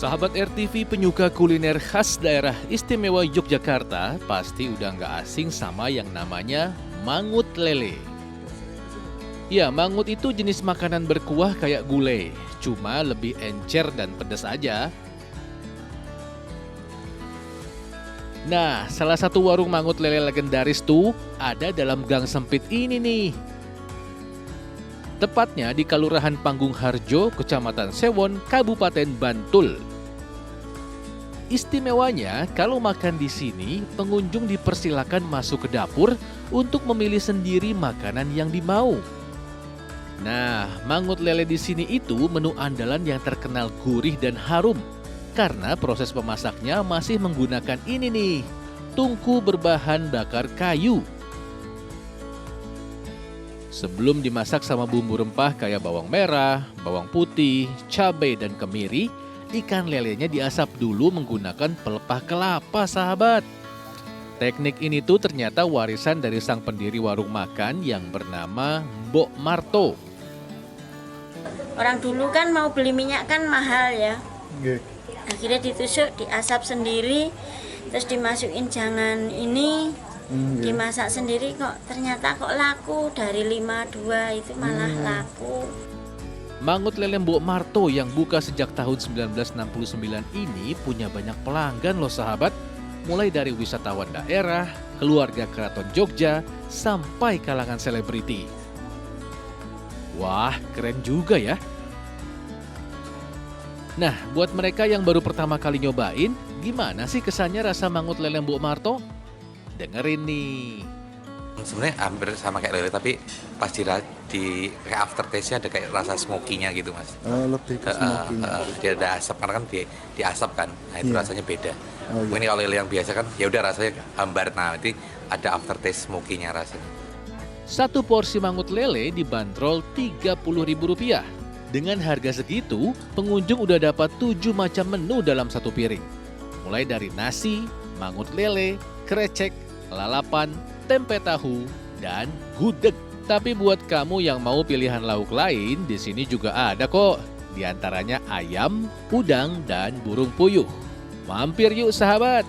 Sahabat RTV penyuka kuliner khas daerah istimewa Yogyakarta pasti udah nggak asing sama yang namanya mangut lele. Ya, mangut itu jenis makanan berkuah kayak gulai, cuma lebih encer dan pedas aja. Nah, salah satu warung mangut lele legendaris tuh ada dalam gang sempit ini nih. Tepatnya di Kelurahan Panggung Harjo, Kecamatan Sewon, Kabupaten Bantul. Istimewanya, kalau makan di sini, pengunjung dipersilakan masuk ke dapur untuk memilih sendiri makanan yang dimau. Nah, mangut lele di sini itu menu andalan yang terkenal gurih dan harum. Karena proses pemasaknya masih menggunakan ini nih, tungku berbahan bakar kayu. Sebelum dimasak sama bumbu rempah kayak bawang merah, bawang putih, cabai, dan kemiri, ikan lelenya diasap dulu menggunakan pelepah kelapa, sahabat. Teknik ini tuh ternyata warisan dari sang pendiri warung makan yang bernama Mbok Marto. Orang dulu kan mau beli minyak kan mahal ya. Akhirnya ditusuk, diasap sendiri, terus dimasukin jangan ini, dimasak sendiri kok ternyata kok laku. Dari 5-2 itu malah laku. Mangut lele Mbok Marto yang buka sejak tahun 1969 ini punya banyak pelanggan loh sahabat. Mulai dari wisatawan daerah, keluarga keraton Jogja, sampai kalangan selebriti. Wah, keren juga ya. Nah, buat mereka yang baru pertama kali nyobain, gimana sih kesannya rasa mangut lele Mbok Marto? Dengerin nih. Sebenarnya hampir sama kayak lele, tapi pas di kayak aftertaste-nya ada kayak rasa smoky-nya gitu, Mas. Lebih ke smoky. Dia ada asap, karena kan diasap kan. Nah, itu rasanya beda. Oh, iya. Mungkin kalau lele yang biasa kan ya udah rasanya hambar. Nah, nanti ada aftertaste smoky-nya rasanya. Satu porsi mangut lele dibanderol Rp30.000. Dengan harga segitu, pengunjung udah dapat 7 macam menu dalam satu piring. Mulai dari nasi, mangut lele, krecek, lalapan, tempe tahu, dan gudeg. Tapi buat kamu yang mau pilihan lauk lain, di sini juga ada kok. Di antaranya ayam, udang, dan burung puyuh. Mampir yuk sahabat.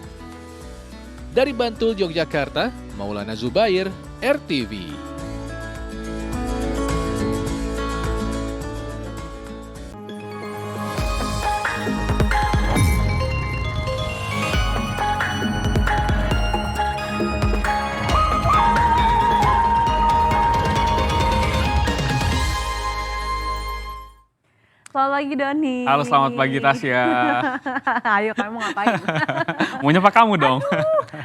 Dari Bantul, Yogyakarta, Maulana Zubair, RTV. Selamat pagi Doni. Halo, selamat pagi Tasya. Ayo kamu ngapain? Mau nyapa kamu dong.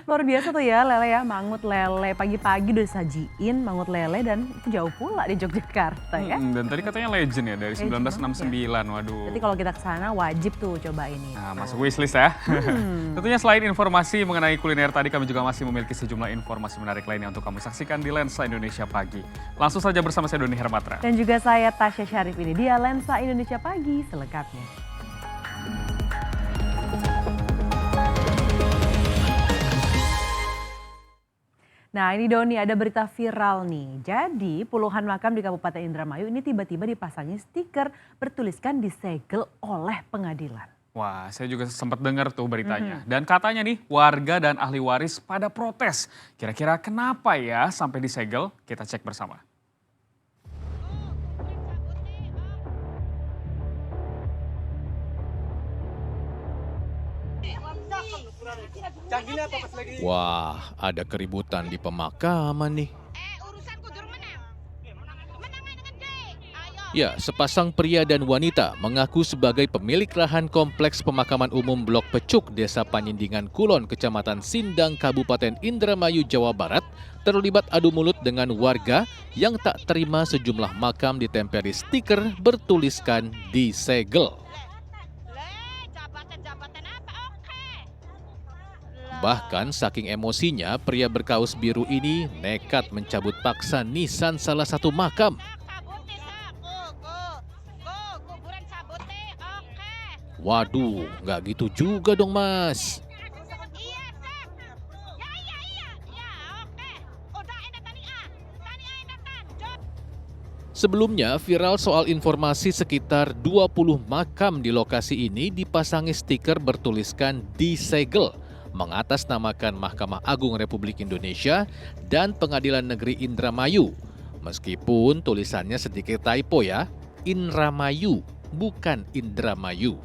Luar biasa tuh ya lele ya, mangut lele. Pagi-pagi udah disajiin mangut lele dan itu jauh pula di Yogyakarta ya. Dan tadi katanya legend ya dari 1969, waduh. Jadi kalau kita kesana wajib tuh coba ini. Nah, masuk wishlist ya. Tentunya selain informasi mengenai kuliner tadi, kami juga masih memiliki sejumlah informasi menarik lainnya untuk kamu saksikan di Lensa Indonesia Pagi. Langsung saja bersama saya Doni Hermatra. Dan juga saya Tasya Syarif, ini dia Lensa Indonesia Pagi selengkapnya. Nah ini Doni, ada berita viral nih. Jadi puluhan makam di Kabupaten Indramayu ini tiba-tiba dipasangi stiker bertuliskan disegel oleh pengadilan. Wah, saya juga sempat dengar tuh beritanya. Dan katanya nih, warga dan ahli waris pada protes. Kira-kira kenapa ya sampai disegel? Kita cek bersama. Wah, ada keributan di pemakaman nih. Ya, sepasang pria dan wanita mengaku sebagai pemilik lahan kompleks pemakaman umum Blok Pecuk, Desa Panyindingan Kulon, Kecamatan Sindang, Kabupaten Indramayu, Jawa Barat, terlibat adu mulut dengan warga yang tak terima sejumlah makam ditempeli stiker bertuliskan disegel. Bahkan saking emosinya, pria berkaus biru ini nekat mencabut paksa nisan salah satu makam. Waduh, nggak gitu juga dong mas. Sebelumnya, viral soal informasi sekitar 20 makam di lokasi ini dipasangi stiker bertuliskan disegel, mengatasnamakan Mahkamah Agung Republik Indonesia dan Pengadilan Negeri Indramayu. Meskipun tulisannya sedikit typo ya, Indramayu, bukan Indramayu.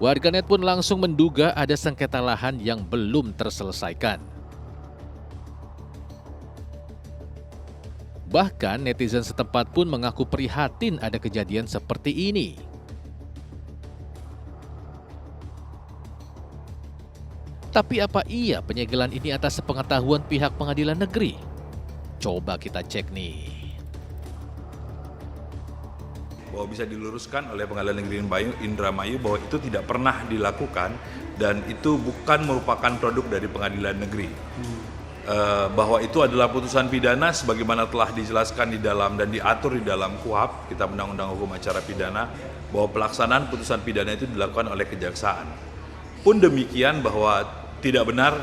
Warganet pun langsung menduga ada sengketa lahan yang belum terselesaikan. Bahkan netizen setempat pun mengaku prihatin ada kejadian seperti ini. Tapi apa iya penyegelan ini atas sepengetahuan pihak pengadilan negeri? Coba kita cek nih. Bahwa bisa diluruskan oleh Pengadilan Negeri Indramayu bahwa itu tidak pernah dilakukan dan itu bukan merupakan produk dari pengadilan negeri. Bahwa itu adalah putusan pidana sebagaimana telah dijelaskan di dalam dan diatur di dalam KUHP, Kitab Undang-Undang Hukum Acara Pidana, bahwa pelaksanaan putusan pidana itu dilakukan oleh kejaksaan. Pun demikian bahwa tidak benar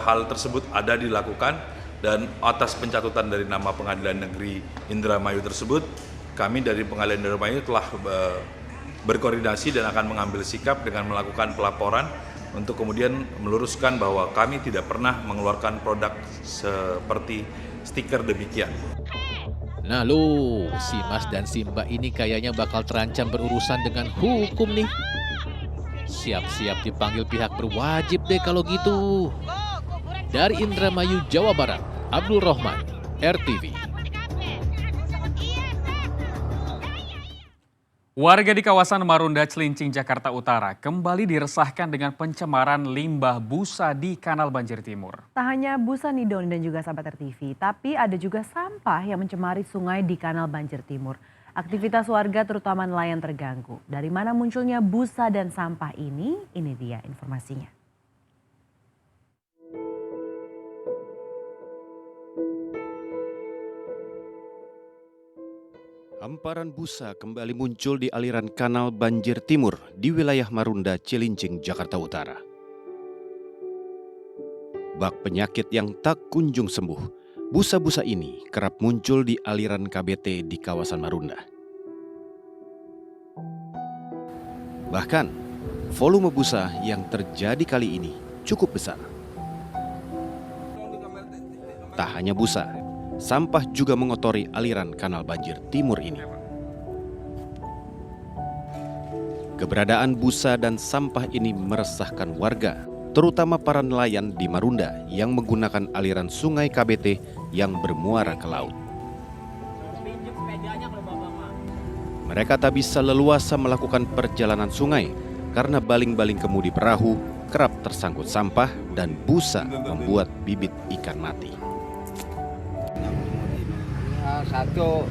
hal tersebut ada dilakukan dan atas pencatutan dari nama Pengadilan Negeri Indramayu tersebut, kami dari Pengadilan Indramayu telah berkoordinasi dan akan mengambil sikap dengan melakukan pelaporan untuk kemudian meluruskan bahwa kami tidak pernah mengeluarkan produk seperti stiker demikian. Nah lo, si Mas dan si Mbak ini kayaknya bakal terancam berurusan dengan hukum nih. Siap-siap dipanggil pihak berwajib deh kalau gitu. Dari Indramayu, Jawa Barat, Abdul Rahman, RTV. Warga di kawasan Marunda, Cilincing, Jakarta Utara kembali diresahkan dengan pencemaran limbah busa di Kanal Banjir Timur. Tak hanya busa nih Doni dan juga sahabat RTV, tapi ada juga sampah yang mencemari sungai di Kanal Banjir Timur. Aktivitas warga terutama nelayan terganggu. Dari mana munculnya busa dan sampah ini dia informasinya. Hamparan busa kembali muncul di aliran Kanal Banjir Timur di wilayah Marunda, Cilincing, Jakarta Utara. Bak penyakit yang tak kunjung sembuh, busa-busa ini kerap muncul di aliran KBT di kawasan Marunda. Bahkan, volume busa yang terjadi kali ini cukup besar. Tak hanya busa, sampah juga mengotori aliran Kanal Banjir Timur ini. Keberadaan busa dan sampah ini meresahkan warga, terutama para nelayan di Marunda yang menggunakan aliran sungai KBT yang bermuara ke laut. Mereka tak bisa leluasa melakukan perjalanan sungai karena baling-baling kemudi perahu kerap tersangkut sampah dan busa membuat bibit ikan mati. Satu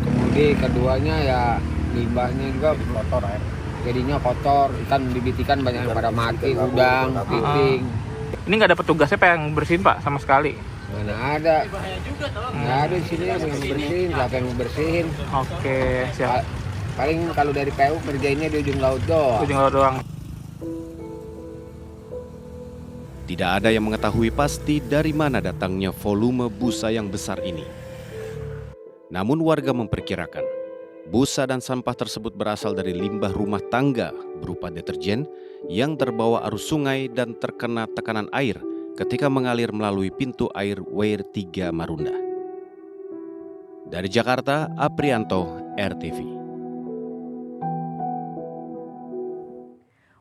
kemudi, keduanya ya limbahnya juga kotor ya. Jadinya kotor, bibit ikan banyak yang pada mati, udang, piting. Ini nggak ada petugasnya Pak yang bersihin Pak sama sekali? Mana ada? Nggak ada di sini yang bersihin, siapa yang bersihin? Oke, siap. Paling kalau dari PU kerjainnya di ujung laut doang. Ujung laut doang. Tidak ada yang mengetahui pasti dari mana datangnya volume busa yang besar ini. Namun warga memperkirakan, busa dan sampah tersebut berasal dari limbah rumah tangga berupa deterjen yang terbawa arus sungai dan terkena tekanan air ketika mengalir melalui pintu air Weir 3 Marunda. Dari Jakarta, Aprianto, RTV.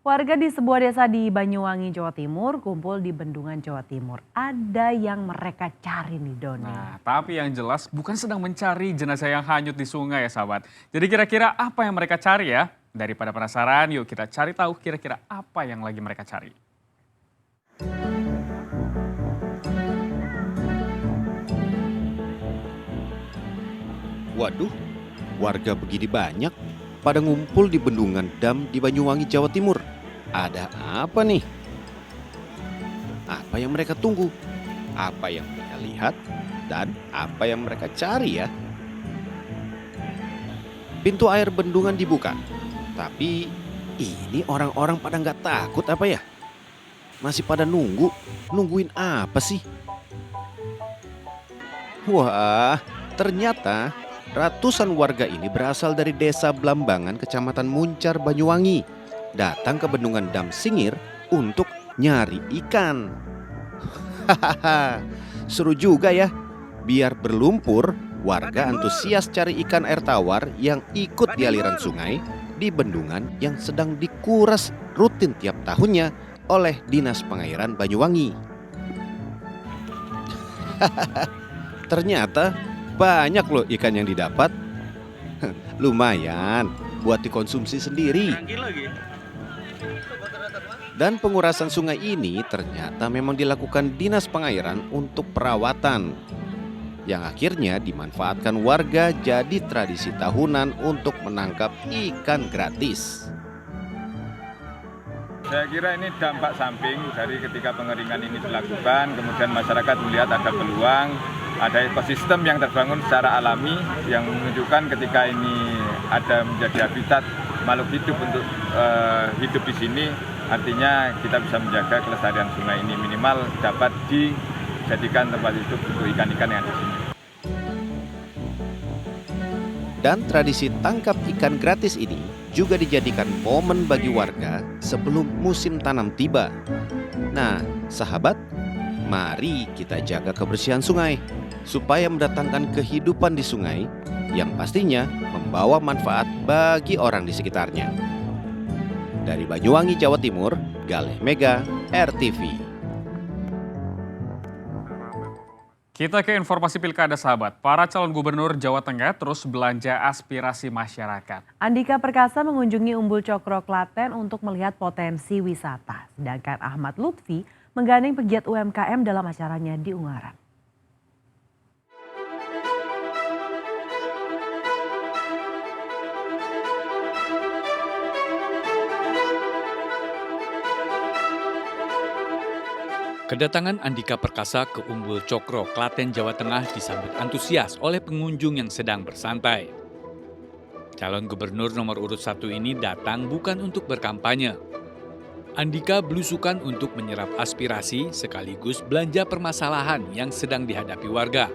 Warga di sebuah desa di Banyuwangi, Jawa Timur kumpul di Bendungan, Jawa Timur. Ada yang mereka cari nih Doni. Nah, tapi yang jelas bukan sedang mencari jenazah yang hanyut di sungai ya sahabat. Jadi kira-kira apa yang mereka cari ya? Daripada penasaran, yuk kita cari tahu kira-kira apa yang lagi mereka cari. Waduh, warga begini banyak pada ngumpul di Bendungan Dam di Banyuwangi, Jawa Timur. Ada apa nih? Apa yang mereka tunggu? Apa yang mereka lihat? Dan apa yang mereka cari ya? Pintu air bendungan dibuka. Tapi ini orang-orang pada nggak takut apa ya? Masih pada nungguin apa sih? Wah, Ternyata ratusan warga ini berasal dari Desa Blambangan, Kecamatan Muncar, Banyuwangi, datang ke bendungan Dam Singir untuk nyari ikan. Hahaha, seru juga ya. Biar berlumpur, warga antusias cari ikan air tawar yang ikut di aliran sungai di bendungan yang sedang dikuras rutin tiap tahunnya oleh Dinas Pengairan Banyuwangi. Ternyata banyak loh ikan yang didapat. Lumayan buat dikonsumsi sendiri. Dan pengurasan sungai ini ternyata memang dilakukan Dinas Pengairan untuk perawatan, yang akhirnya dimanfaatkan warga jadi tradisi tahunan untuk menangkap ikan gratis. Saya kira ini dampak samping dari ketika pengeringan ini dilakukan, kemudian masyarakat melihat ada peluang, ada ekosistem yang terbangun secara alami yang menunjukkan ketika ini ada menjadi habitat makhluk hidup untuk hidup di sini, artinya kita bisa menjaga kelestarian sungai ini, minimal dapat dijadikan tempat hidup untuk ikan-ikan yang ada di sini. Dan tradisi tangkap ikan gratis ini juga dijadikan momen bagi warga sebelum musim tanam tiba. Nah, sahabat, mari kita jaga kebersihan sungai supaya mendatangkan kehidupan di sungai yang pastinya membawa manfaat bagi orang di sekitarnya. Dari Banyuwangi, Jawa Timur, Galih Mega, RTV. Kita ke informasi pilkada sahabat. Para calon gubernur Jawa Tengah terus belanja aspirasi masyarakat. Andika Perkasa mengunjungi Umbul Cokro, Klaten untuk melihat potensi wisata. Sedangkan Ahmad Lutfi menggandeng pegiat UMKM dalam acaranya di Ungaran. Kedatangan Andika Perkasa ke Umbul Cokro, Klaten, Jawa Tengah disambut antusias oleh pengunjung yang sedang bersantai. Calon gubernur nomor urut 1 ini datang bukan untuk berkampanye. Andika belusukan untuk menyerap aspirasi sekaligus belanja permasalahan yang sedang dihadapi warga.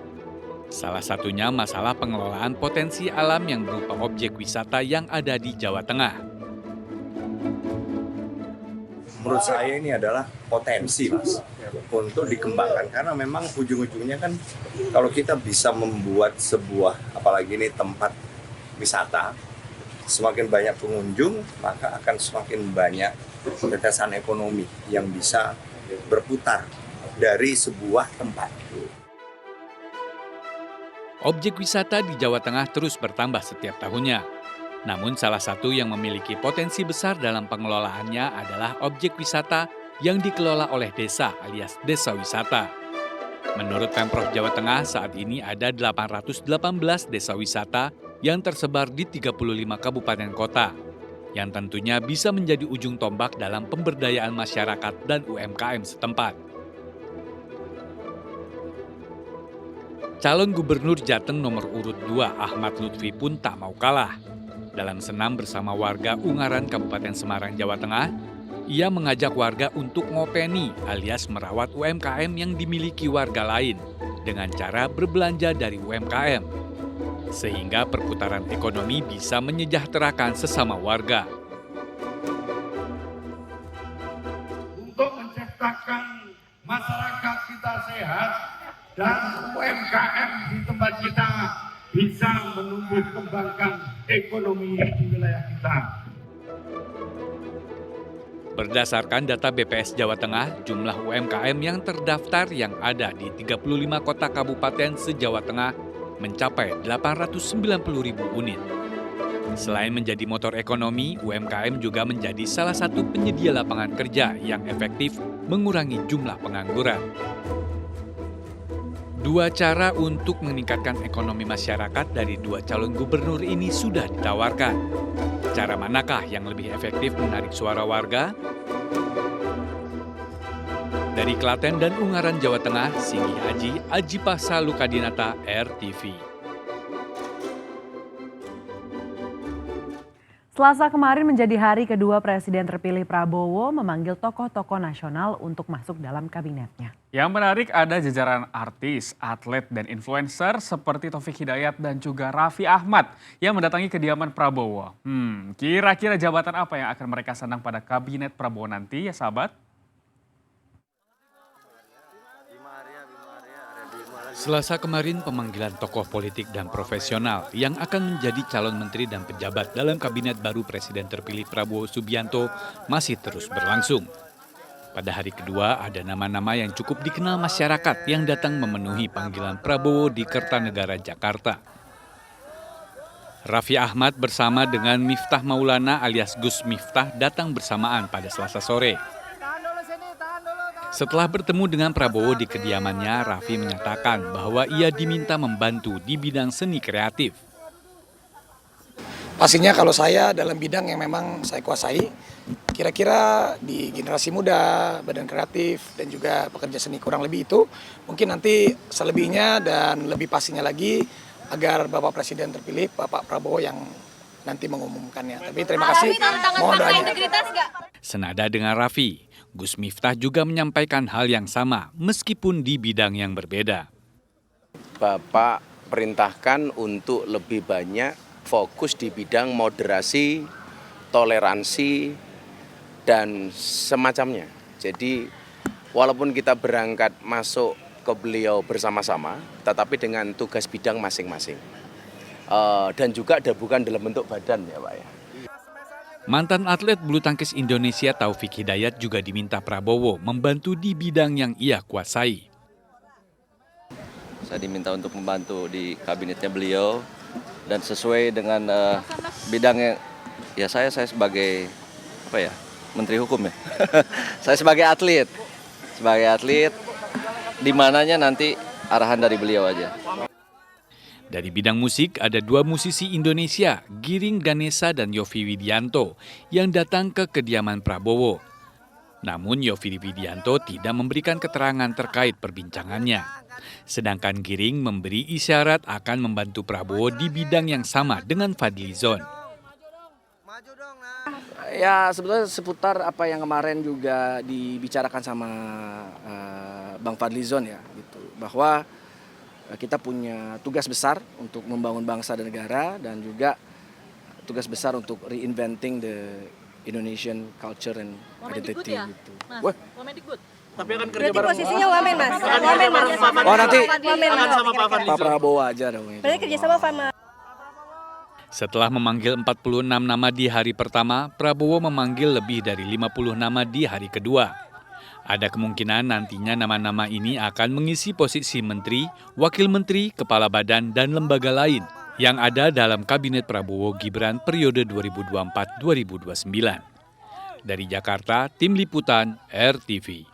Salah satunya masalah pengelolaan potensi alam yang berupa objek wisata yang ada di Jawa Tengah. Menurut saya ini adalah potensi, Mas, untuk dikembangkan, karena memang ujung-ujungnya kan kalau kita bisa membuat sebuah, apalagi ini tempat wisata, semakin banyak pengunjung maka akan semakin banyak tetesan ekonomi yang bisa berputar dari sebuah tempat. Objek wisata di Jawa Tengah terus bertambah setiap tahunnya. Namun salah satu yang memiliki potensi besar dalam pengelolaannya adalah objek wisata yang dikelola oleh desa alias desa wisata. Menurut Pemprov Jawa Tengah saat ini ada 818 desa wisata yang tersebar di 35 kabupaten kota, yang tentunya bisa menjadi ujung tombak dalam pemberdayaan masyarakat dan UMKM setempat. Calon Gubernur Jateng nomor urut 2 Ahmad Lutfi pun tak mau kalah. Dalam senam bersama warga Ungaran Kabupaten Semarang, Jawa Tengah, ia mengajak warga untuk ngopeni alias merawat UMKM yang dimiliki warga lain dengan cara berbelanja dari UMKM. Sehingga perputaran ekonomi bisa menyejahterakan sesama warga. Untuk menciptakan masyarakat kita sehat dan UMKM di tempat kita bisa menumbuh kembangkan ekonomi di wilayah kita. Berdasarkan data BPS Jawa Tengah, jumlah UMKM yang terdaftar yang ada di 35 kota kabupaten se-Jawa Tengah mencapai 890.000 unit. Selain menjadi motor ekonomi, UMKM juga menjadi salah satu penyedia lapangan kerja yang efektif mengurangi jumlah pengangguran. Dua cara untuk meningkatkan ekonomi masyarakat dari dua calon gubernur ini sudah ditawarkan. Cara manakah yang lebih efektif menarik suara warga? Dari Klaten dan Ungaran, Jawa Tengah, Singgi Aji Pasa Lukadinata, RTV. Selasa kemarin menjadi hari kedua Presiden terpilih Prabowo memanggil tokoh-tokoh nasional untuk masuk dalam kabinetnya. Yang menarik ada jajaran artis, atlet, dan influencer seperti Taufik Hidayat dan juga Raffi Ahmad yang mendatangi kediaman Prabowo. Kira-kira jabatan apa yang akan mereka sandang pada kabinet Prabowo nanti ya sahabat? Selasa kemarin pemanggilan tokoh politik dan profesional yang akan menjadi calon menteri dan pejabat dalam kabinet baru Presiden terpilih Prabowo Subianto masih terus berlangsung. Pada hari kedua ada nama-nama yang cukup dikenal masyarakat yang datang memenuhi panggilan Prabowo di Kertanegara, Jakarta. Raffi Ahmad bersama dengan Miftah Maulana alias Gus Miftah datang bersamaan pada Selasa sore. Setelah bertemu dengan Prabowo di kediamannya, Raffi menyatakan bahwa ia diminta membantu di bidang seni kreatif. Pastinya kalau saya dalam bidang yang memang saya kuasai, kira-kira di generasi muda, badan kreatif, dan juga pekerja seni kurang lebih itu, mungkin nanti selebihnya dan lebih pastinya lagi agar Bapak Presiden terpilih, Bapak Prabowo yang nanti mengumumkannya. Tapi terima kasih, mohon doanya. Senada dengan Raffi, Gus Miftah juga menyampaikan hal yang sama meskipun di bidang yang berbeda. Bapak perintahkan untuk lebih banyak fokus di bidang moderasi, toleransi, dan semacamnya. Jadi walaupun kita berangkat masuk ke beliau bersama-sama, tetapi dengan tugas bidang masing-masing. Dan juga ada bukan dalam bentuk badan ya Pak ya. Mantan atlet bulu tangkis Indonesia Taufik Hidayat juga diminta Prabowo membantu di bidang yang ia kuasai. Saya diminta untuk membantu di kabinetnya beliau dan sesuai dengan bidangnya. Ya saya sebagai Menteri Hukum ya. Saya sebagai atlet di mananya nanti arahan dari beliau aja. Dari bidang musik ada dua musisi Indonesia, Giring Ganesa dan Yovie Widianto, yang datang ke kediaman Prabowo. Namun Yovie Widianto tidak memberikan keterangan terkait perbincangannya. Sedangkan Giring memberi isyarat akan membantu Prabowo di bidang yang sama dengan Fadlizon. Ya sebetulnya seputar apa yang kemarin juga dibicarakan sama Bang Fadlizon ya, gitu. Bahwa kita punya tugas besar untuk membangun bangsa dan negara dan juga tugas besar untuk reinventing the Indonesian culture and identity ya, gitu. Mas, Wamendikbud. Tapi akan kerja bareng. Posisinya Wamen, Mas. Oh nanti akan sama Pak Fadlizon. Pak Prabowo aja dong. Berarti kerja sama sama. Setelah memanggil 46 nama di hari pertama, Prabowo memanggil lebih dari 50 nama di hari kedua. Ada kemungkinan nantinya nama-nama ini akan mengisi posisi menteri, wakil menteri, kepala badan, dan lembaga lain yang ada dalam kabinet Prabowo Gibran periode 2024-2029. Dari Jakarta, Tim Liputan RTV.